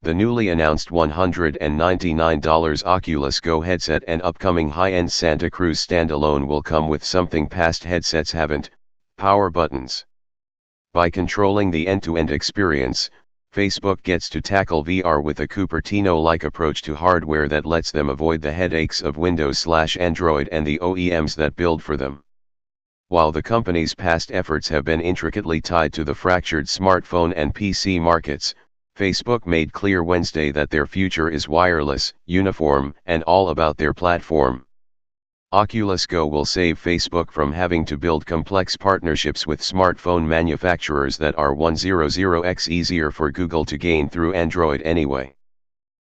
The newly announced $199 Oculus Go headset and upcoming high-end Santa Cruz standalone will come with something past headsets haven't: power buttons. By controlling the end-to-end experience, Facebook gets to tackle VR with a Cupertino-like approach to hardware that lets them avoid the headaches of Windows/Android and the OEMs that build for them. While the company's past efforts have been intricately tied to the fractured smartphone and PC markets, Facebook made clear Wednesday that their future is wireless, uniform, and all about their platform. Oculus Go will save Facebook from having to build complex partnerships with smartphone manufacturers that are 100x easier for Google to gain through Android anyway.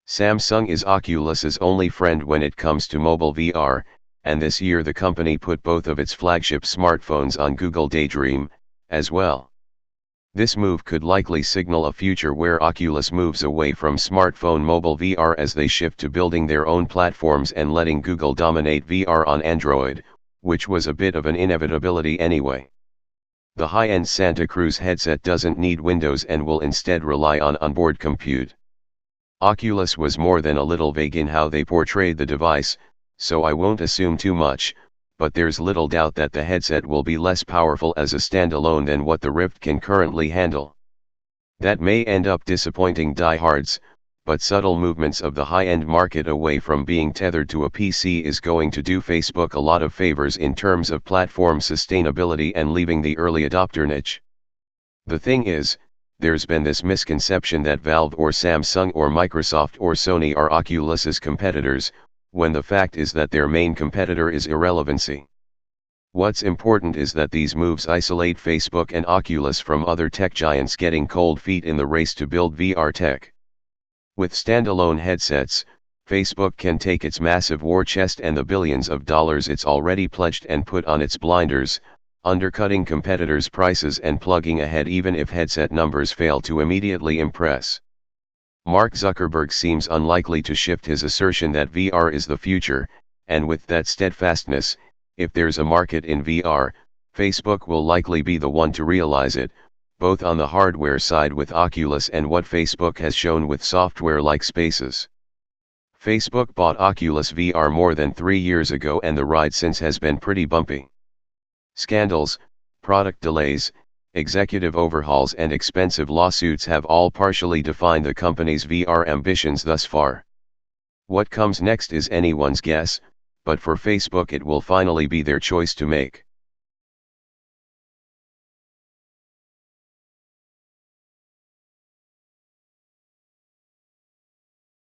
Samsung is Oculus's only friend when it comes to mobile VR, and this year the company put both of its flagship smartphones on Google Daydream, as well. This move could likely signal a future where Oculus moves away from smartphone mobile VR as they shift to building their own platforms and letting Google dominate VR on Android, which was a bit of an inevitability anyway. The high-end Santa Cruz headset doesn't need Windows and will instead rely on onboard compute. Oculus was more than a little vague in how they portrayed the device, so I won't assume too much, but there's little doubt that the headset will be less powerful as a standalone than what the Rift can currently handle. That may end up disappointing diehards, but subtle movements of the high-end market away from being tethered to a PC is going to do Facebook a lot of favors in terms of platform sustainability and leaving the early adopter niche. The thing is, there's been this misconception that Valve or Samsung or Microsoft or Sony are Oculus's competitors, when the fact is that their main competitor is irrelevancy. What's important is that these moves isolate Facebook and Oculus from other tech giants getting cold feet in the race to build VR tech. With standalone headsets, Facebook can take its massive war chest and the billions of dollars it's already pledged and put on its blinders, undercutting competitors' prices and plugging ahead even if headset numbers fail to immediately impress. Mark Zuckerberg seems unlikely to shift his assertion that VR is the future, and with that steadfastness, if there's a market in VR, Facebook will likely be the one to realize it, both on the hardware side with Oculus and what Facebook has shown with software like Spaces. Facebook bought Oculus VR more than 3 years ago and the ride since has been pretty bumpy. Scandals, product delays, executive overhauls and expensive lawsuits have all partially defined the company's VR ambitions thus far. What comes next is anyone's guess, but for Facebook it will finally be their choice to make.